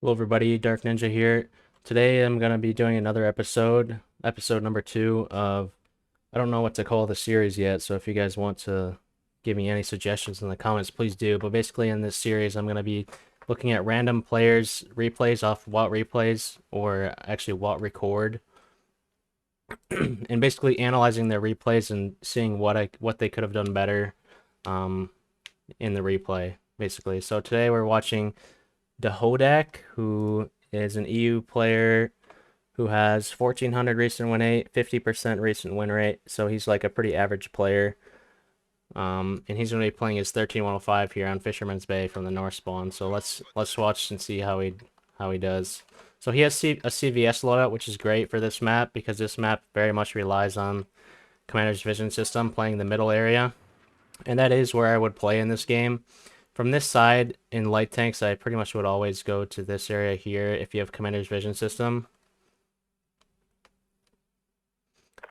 Hello everybody, Dark Ninja here. Today I'm going to be doing another episode number 2 of, I don't know what to call the series yet, so if you guys want to give me any suggestions in the comments, please do. But basically in this series I'm going to be looking at random players' replays off What Replays, or actually What Record, and basically analyzing their replays and seeing what they could have done better um, in the replay, basically. So today we're watching Hodak, who is an EU player who has 1400 recent win rate, 50% recent win rate, so he's like a pretty average player. And he's going to be playing his 13105 here on Fisherman's Bay from the North spawn. So let's watch and see how he does. So he has a CVS loadout, which is great for this map because this map very much relies on Commander's Vision System playing the middle area, and that is where I would play in this game. From this side, in light tanks, I pretty much would always go to this area here if you have Commander's Vision System.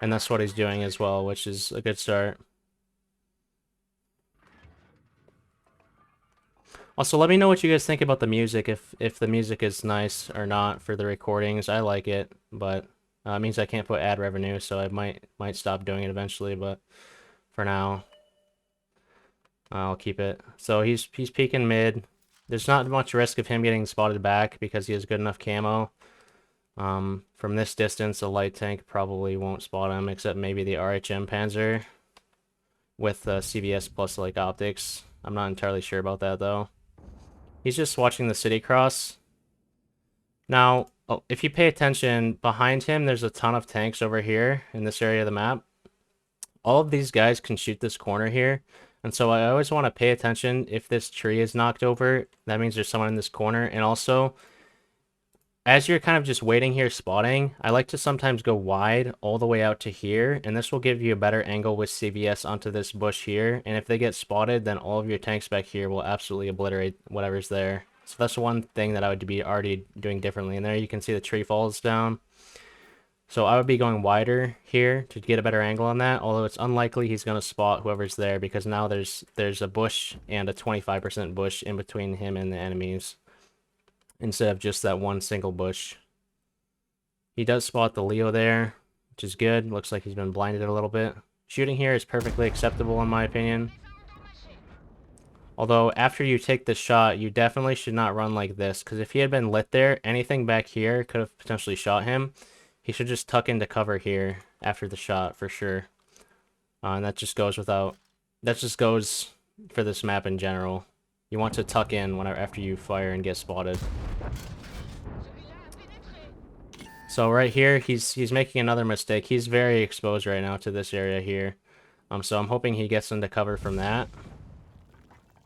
And that's what he's doing as well, which is a good start. Also, let me know what you guys think about the music, if the music is nice or not for the recordings. I like it, but it means I can't put ad revenue, so I might stop doing it eventually, but for now, I'll keep it. So he's peeking mid. There's not much risk of him getting spotted back because he has good enough camo. From this distance, a light tank probably won't spot him, except maybe the RHM Panzer with CVS plus like optics. I'm not entirely sure about that though. He's just watching the city cross. Now, if you pay attention, behind him, there's a ton of tanks over here in this area of the map. All of these guys can shoot this corner here. And so I always want to pay attention if this tree is knocked over. That means there's someone in this corner. And also, as you're kind of just waiting here spotting, I like to sometimes go wide all the way out to here. And this will give you a better angle with CVS onto this bush here. And if they get spotted, then all of your tanks back here will absolutely obliterate whatever's there. So that's one thing that I would be already doing differently. And there you can see the tree falls down. So I would be going wider here to get a better angle on that, although it's unlikely he's going to spot whoever's there because now there's a bush and a 25% bush in between him and the enemies instead of just that one single bush. He does spot the Leo there, which is good. Looks like he's been blinded a little bit. Shooting here is perfectly acceptable in my opinion. Although after you take the shot, you definitely should not run like this because if he had been lit there, anything back here could have potentially shot him. He should just tuck into cover here after the shot for sure. And that just goes for this map in general. You want to tuck in whenever after you fire and get spotted. So right here, he's making another mistake. He's very exposed right now to this area here. So I'm hoping he gets into cover from that.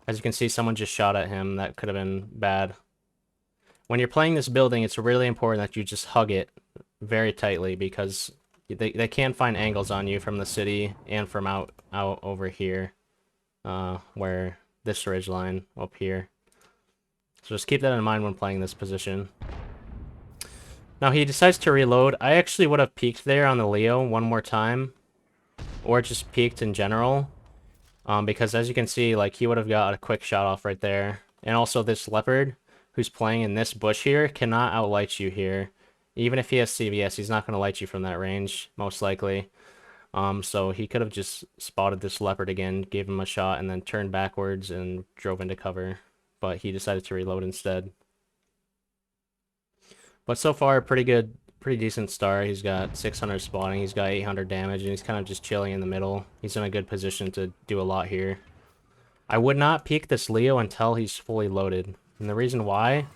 As you can see, someone just shot at him. That could have been bad. When you're playing this building, it's really important that you just hug it very tightly because they can find angles on you from the city and from out over here, where this ridge line up here. So just keep that in mind when playing this position. Now he decides to reload. I actually would have peeked there on the Leo one more time, or just peeked in general, because as you can see, like he would have got a quick shot off right there. And also this leopard who's playing in this bush here cannot outlight you here. Even if he has CVS, he's not going to light you from that range, most likely. So he could have just spotted this leopard again, gave him a shot, and then turned backwards and drove into cover. But he decided to reload instead. But so far, pretty decent start. He's got 600 spawning, he's got 800 damage, and he's kind of just chilling in the middle. He's in a good position to do a lot here. I would not peek this Leo until he's fully loaded. And the reason why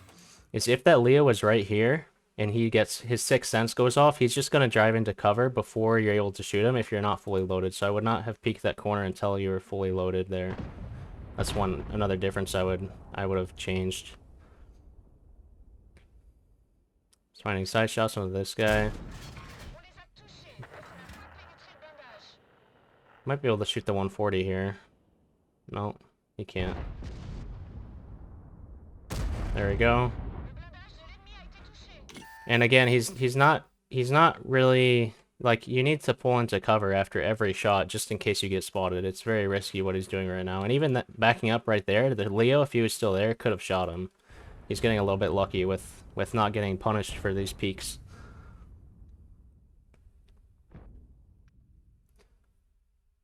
is if that Leo was right here, and he gets his sixth sense goes off, he's just going to drive into cover before you're able to shoot him if you're not fully loaded. So I would not have peeked that corner until you were fully loaded there. That's another difference I would have changed. Just finding side shots with this guy. Might be able to shoot the 140 here. No, he can't. There we go. And again, he's not really, like, you need to pull into cover after every shot just in case you get spotted. It's very risky what he's doing right now. And even that backing up right there, the Leo, if he was still there, could have shot him. he's getting a little bit lucky with not getting punished for these peaks.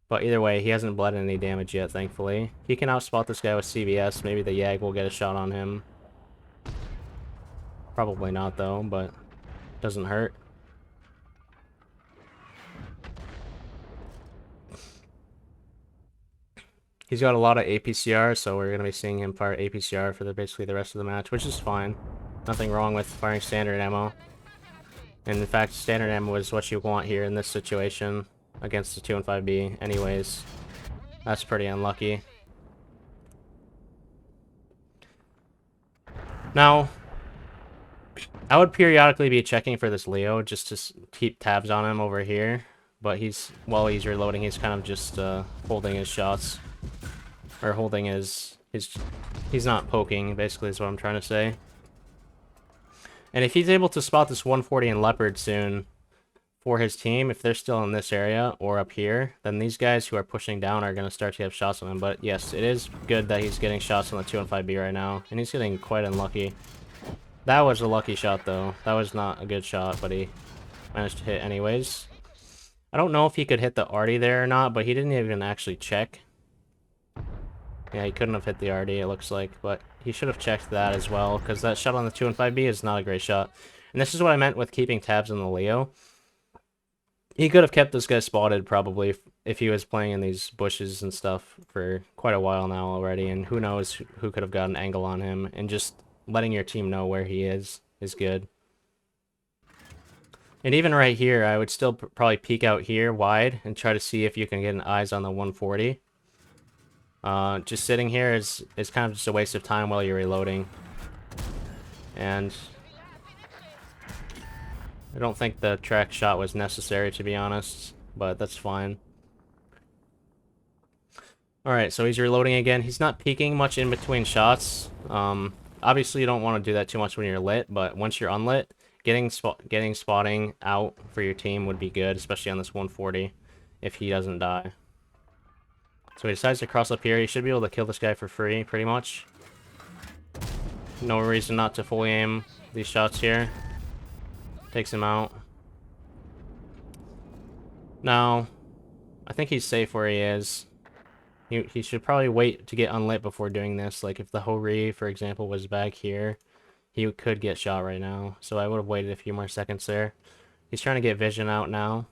But either way, he hasn't bled any damage yet, thankfully. He can outspot this guy with CVS. Maybe the Yag will get a shot on him. Probably not, though, but doesn't hurt. He's got a lot of APCR, so we're going to be seeing him fire APCR for basically the rest of the match, which is fine. Nothing wrong with firing standard ammo. And in fact, standard ammo is what you want here in this situation against the 2 and 5B anyways. That's pretty unlucky. Now, I would periodically be checking for this Leo just to keep tabs on him over here. But while he's reloading, he's kind of just holding his shots. Or holding he's not poking, basically is what I'm trying to say. And if he's able to spot this 140 and Leopard soon for his team, if they're still in this area or up here, then these guys who are pushing down are going to start to have shots on him. But yes, it is good that he's getting shots on the 2 and 5B right now. And he's getting quite unlucky. That was a lucky shot, though. That was not a good shot, but he managed to hit anyways. I don't know if he could hit the arty there or not, but he didn't even actually check. Yeah, he couldn't have hit the RD, it looks like, but he should have checked that as well, because that shot on the 2 and 5B is not a great shot. And this is what I meant with keeping tabs on the Leo. He could have kept this guy spotted, probably, if he was playing in these bushes and stuff for quite a while now already, and who knows who could have got an angle on him, and just letting your team know where he is good. And even right here, I would still probably peek out here wide and try to see if you can get an eyes on the 140. Just sitting here is kind of just a waste of time while you're reloading. And I don't think the track shot was necessary, to be honest, but that's fine. Alright, so he's reloading again. He's not peeking much in between shots. Obviously you don't want to do that too much when you're lit, but once you're unlit, getting spotting out for your team would be good, especially on this 140, if he doesn't die. So he decides to cross up here. He should be able to kill this guy for free, pretty much. No reason not to fully aim these shots here. Takes him out. Now, I think he's safe where he is. He should probably wait to get unlit before doing this. Like, if the Hori, for example, was back here, he could get shot right now. So I would have waited a few more seconds there. He's trying to get vision out now.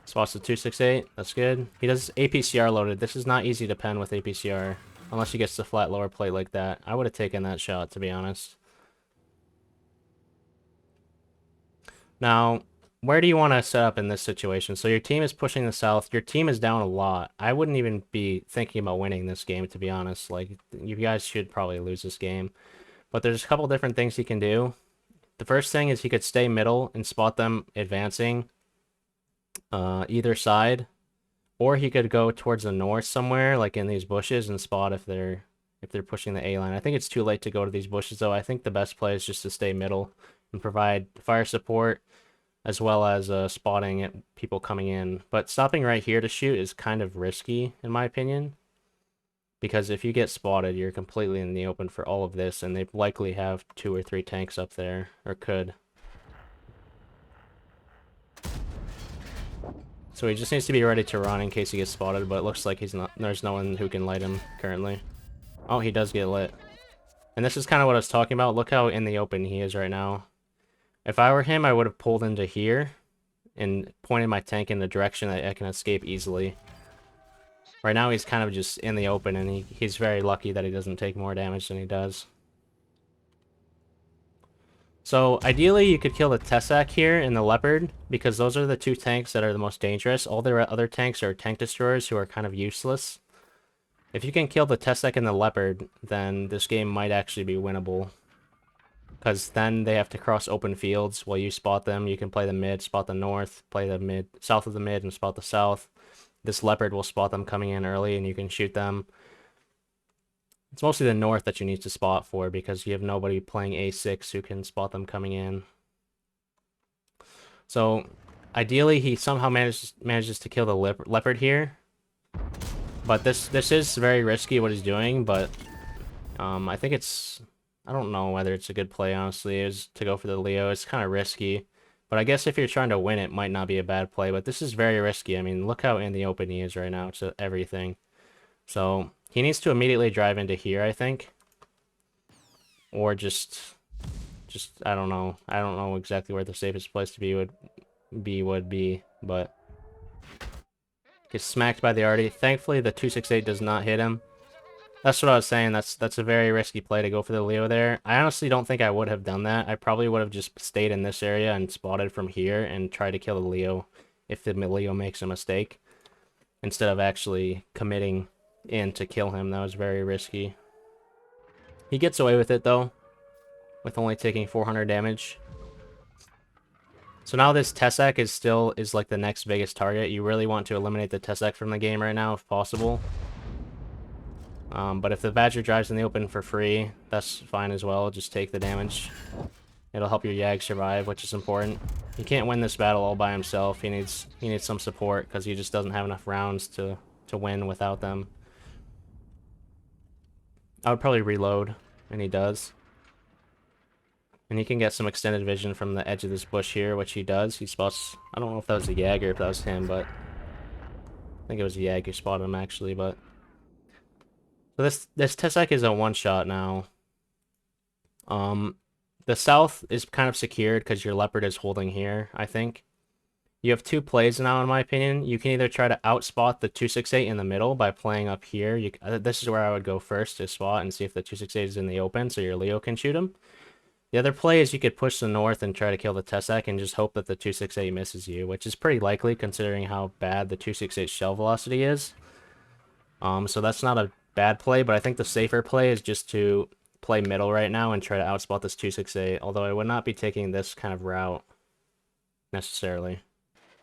Spots the 268. That's good. He does APCR loaded. This is not easy to pen with APCR. Unless he gets the flat lower plate like that. I would have taken that shot, to be honest. Now, where do you want to set up in this situation? So your team is pushing the south. Your team is down a lot. I wouldn't even be thinking about winning this game, to be honest. Like, you guys should probably lose this game. But there's a couple different things he can do. The first thing is he could stay middle and spot them advancing either side. Or he could go towards the north somewhere, like in these bushes, and spot if they're pushing the A line. I think it's too late to go to these bushes, though. I think the best play is just to stay middle and provide fire support, as well as spotting at people coming in. But stopping right here to shoot is kind of risky, in my opinion. Because if you get spotted, you're completely in the open for all of this, and they likely have 2 or 3 tanks up there, or could. So he just needs to be ready to run in case he gets spotted, but it looks like there's no one who can light him currently. Oh, he does get lit. And this is kind of what I was talking about. Look how in the open he is right now. If I were him, I would have pulled into here and pointed my tank in the direction that I can escape easily. Right now he's kind of just in the open, and he's very lucky that he doesn't take more damage than he does. So ideally you could kill the Tessac here and the Leopard, because those are the 2 tanks that are the most dangerous. All their other tanks are tank destroyers who are kind of useless. If you can kill the Tessac and the Leopard, then this game might actually be winnable. Because then they have to cross open fields while you spot them. You can play the mid, spot the north, play the mid, south of the mid, and spot the south. This Leopard will spot them coming in early, and you can shoot them. It's mostly the north that you need to spot for, because you have nobody playing A6 who can spot them coming in. So, ideally, he somehow manages to kill the Leopard here. But this is very risky what he's doing, but I think it's... I don't know whether it's a good play, honestly, is to go for the Leo. It's kind of risky. But I guess if you're trying to win, it might not be a bad play. But this is very risky. I mean, look how in the open he is right now to everything. So he needs to immediately drive into here, I think. Or just I don't know. I don't know exactly where the safest place to be would be, but gets smacked by the arty. Thankfully, the 268 does not hit him. That's what I was saying. That's a very risky play to go for the Leo there. I honestly don't think I would have done that. I probably would have just stayed in this area and spotted from here and tried to kill the Leo if the Leo makes a mistake, instead of actually committing in to kill him. That was very risky. He gets away with it, though, with only taking 400 damage. So now this Tessak is like the next biggest target. You really want to eliminate the Tessak from the game right now if possible. But if the Badger drives in the open for free, that's fine as well. Just take the damage. It'll help your Yag survive, which is important. He can't win this battle all by himself. He needs some support because he just doesn't have enough rounds to win without them. I would probably reload, and he does. And he can get some extended vision from the edge of this bush here, which he does. He spots... I don't know if that was a Yag or if that was him, but... I think it was a Yag who spotted him, actually, but... So this Tessak is a one-shot now. The south is kind of secured because your Leopard is holding here, I think. You have two plays now, in my opinion. You can either try to outspot the 268 in the middle by playing up here. This is where I would go first to spot and see if the 268 is in the open so your Leo can shoot him. The other play is you could push the north and try to kill the Tessak and just hope that the 268 misses you, which is pretty likely considering how bad the 268 shell velocity is. So that's not a bad play, but I think the safer play is just to play middle right now and try to outspot this 268, although I would not be taking this kind of route necessarily.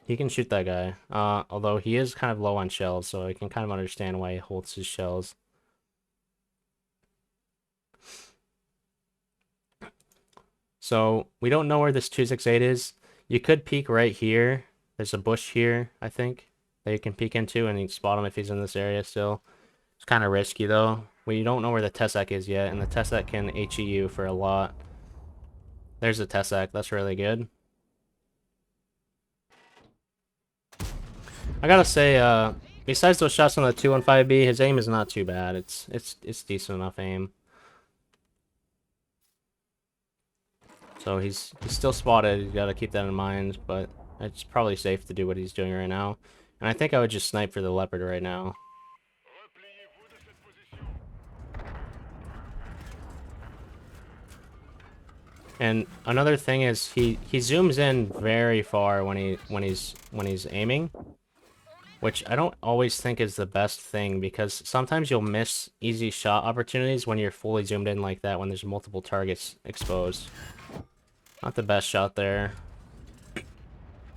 He can shoot that guy, although he is kind of low on shells, so I can kind of understand why he holds his shells. So we don't know where this 268 is. You could peek right here. There's a bush here, I think, that you can peek into, and you can spot him if he's in this area still. It's kind of risky, though. We don't know where the Tessak is yet, and the Tessak can HE you for a lot. There's the Tessak. That's really good. I gotta say, besides those shots on the 215B, his aim is not too bad. It's decent enough aim. So he's still spotted. You gotta keep that in mind, but it's probably safe to do what he's doing right now. And I think I would just snipe for the Leopard right now. And another thing is he zooms in very far when he's aiming, which I don't always think is the best thing because sometimes you'll miss easy shot opportunities when you're fully zoomed in like that when there's multiple targets exposed. Not the best shot there.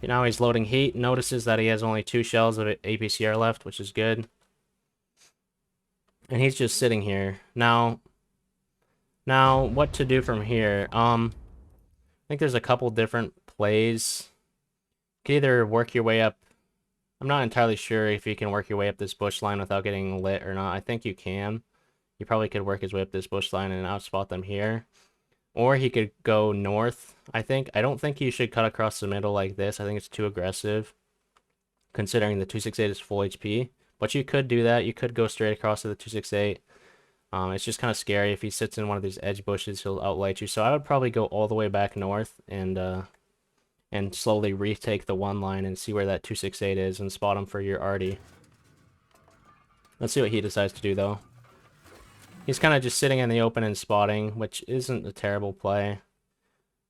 Now he's loading heat, notices that he has only 2 shells of APCR left, which is good. And he's just sitting here. Now what to do from here? I think there's a couple different plays. You can either work your way up. I'm not entirely sure if you can work your way up this bush line without getting lit or not. I think you can. He probably could work his way up this bush line and outspot them here. Or he could go north, I think. I don't think you should cut across the middle like this. I think it's too aggressive, considering the 268 is full HP. But you could do that. You could go straight across to the 268. It's just kind of scary. If he sits in one of these edge bushes, he'll outlight you. So I would probably go all the way back north and slowly retake the 1 line and see where that 268 is and spot him for your arty. Let's see what he decides to do, though. He's kind of just sitting in the open and spotting, which isn't a terrible play,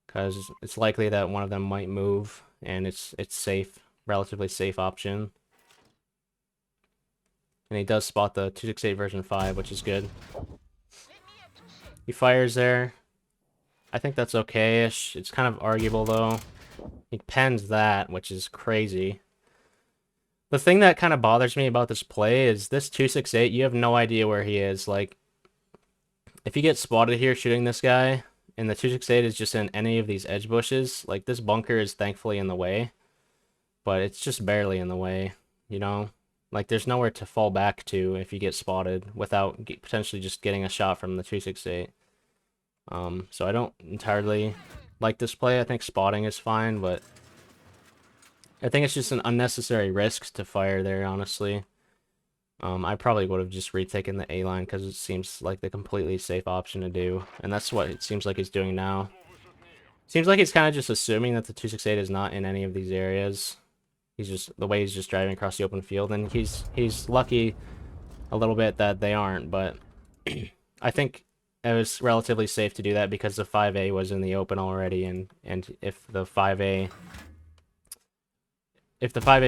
because it's likely that one of them might move, and it's safe, relatively safe option. And he does spot the 268 version 5, which is good. He fires there. I think that's okay-ish. It's kind of arguable, though. He pens that, which is crazy. The thing that kind of bothers me about this play is this 268, you have no idea where he is. Like, if you get spotted here shooting this guy, and the 268 is just in any of these edge bushes, like, this bunker is thankfully in the way, but it's just barely in the way, you know? Like, there's nowhere to fall back to if you get spotted without potentially just getting a shot from the 268. So I don't entirely like this play. I think spotting is fine, but I think it's just an unnecessary risk to fire there, honestly. I probably would have just retaken the A line because it seems like the completely safe option to do, and that's what it seems like he's doing now. Seems like he's kind of just assuming that the 268 is not in any of these areas. He's just the way he's just driving across the open field, and he's lucky a little bit that they aren't, but I think it was relatively safe to do that because the 5A was in the open already, and if the 5A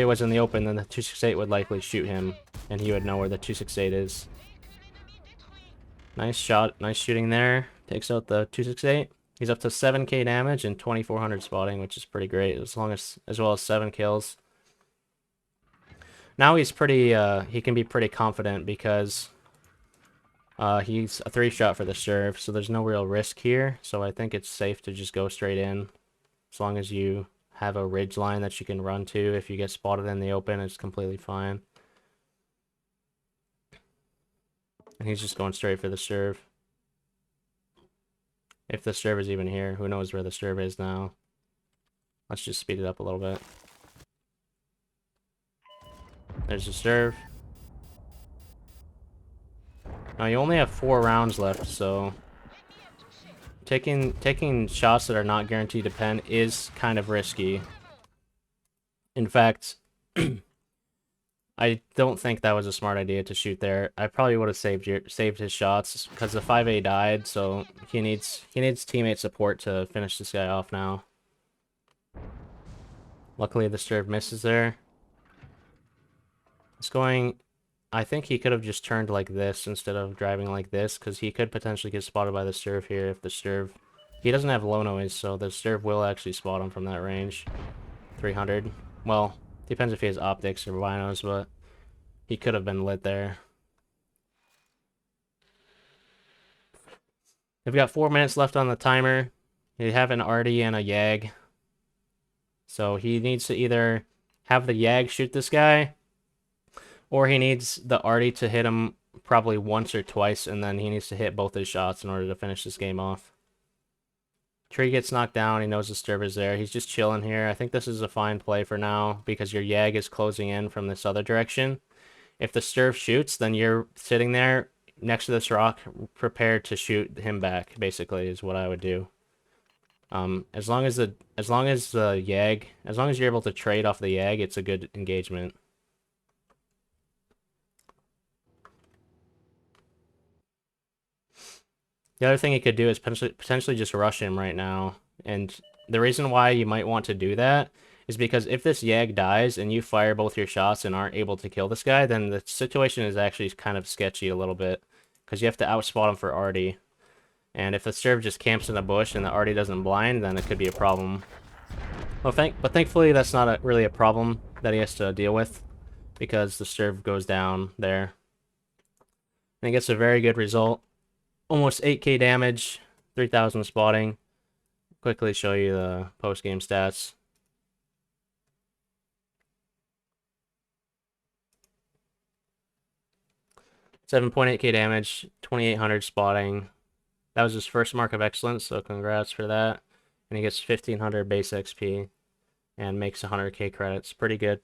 was in the open, then the 268 would likely shoot him, and he would know where the 268 is. Nice shot, nice shooting there. Takes out the 268. He's up to 7k damage and 2400 spotting, which is pretty great, as well as 7 kills. Now he's pretty, he can be pretty confident because he's a 3-shot for the serve, so there's no real risk here. So I think it's safe to just go straight in, as long as you have a ridge line that you can run to. If you get spotted in the open, it's completely fine. And he's just going straight for the serve. If the serve is even here, who knows where the serve is now. Let's just speed it up a little bit. There's the serve. Now you only have 4 rounds left, so taking shots that are not guaranteed to pen is kind of risky. In fact, I don't think that was a smart idea to shoot there. I probably would have saved his shots because the 5A died, so he needs teammate support to finish this guy off now. Luckily, the serve misses there. It's going... I think he could have just turned like this instead of driving like this, because he could potentially get spotted by the serve here if the serve... He doesn't have low noise, so the serve will actually spot him from that range. 300. Well, depends if he has optics or binos, but he could have been lit there. We've got 4 minutes left on the timer. You have an arty and a yag. So he needs to either have the yag shoot this guy, or he needs the arty to hit him probably once or twice, and then he needs to hit both his shots in order to finish this game off. Tree gets knocked down. He knows the serve is there. He's just chilling here. I think this is a fine play for now because your yag is closing in from this other direction. If the serve shoots, then you're sitting there next to this rock, prepared to shoot him back, basically, is what I would do. As long as you're able to trade off the yag, it's a good engagement. The other thing you could do is potentially just rush him right now. And the reason why you might want to do that is because if this yag dies and you fire both your shots and aren't able to kill this guy, then the situation is actually kind of sketchy a little bit, because you have to outspot him for arty. And if the serve just camps in a bush and the arty doesn't blind, then it could be a problem. Well, but thankfully that's not really a problem that he has to deal with, because the serve goes down there. And he gets a very good result. Almost 8k damage, 3000 spotting. Quickly show you the post-game stats. $7.8k damage, 2800 spotting. That was his first mark of excellence, so congrats for that. And he gets 1500 base XP and makes 100k credits. Pretty good.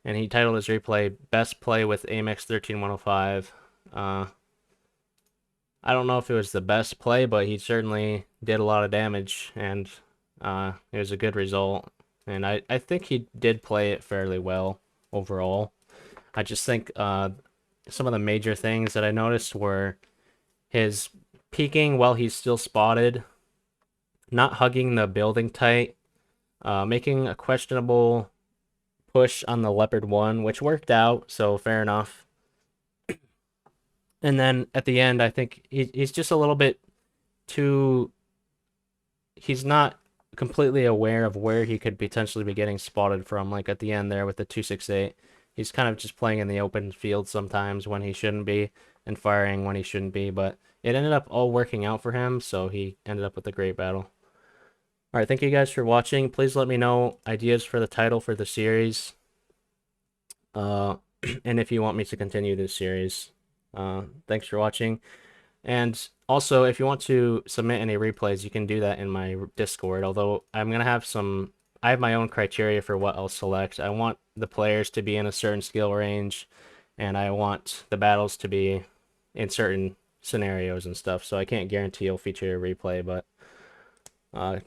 And he titled his replay Best Play with Amex 13105. I don't know if it was the best play, but he certainly did a lot of damage, and it was a good result. And I think he did play it fairly well overall. I just think some of the major things that I noticed were his peeking while he's still spotted, not hugging the building tight, making a questionable push on the Leopard 1, which worked out, so fair enough. And then at the end, I think he's just a little bit too... He's not completely aware of where he could potentially be getting spotted from, like at the end there with the 268. He's kind of just playing in the open field sometimes when he shouldn't be, and firing when he shouldn't be, but it ended up all working out for him, so he ended up with a great battle. Alright, thank you guys for watching. Please let me know ideas for the title for the series. and if you want me to continue this series. Thanks for watching. And also, if you want to submit any replays, you can do that in my Discord. Although I have my own criteria for what I'll select. I want the players to be in a certain skill range, and I want the battles to be in certain scenarios and stuff. So I can't guarantee you'll feature a replay, but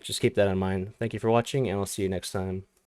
just keep that in mind. Thank you for watching, and I'll see you next time.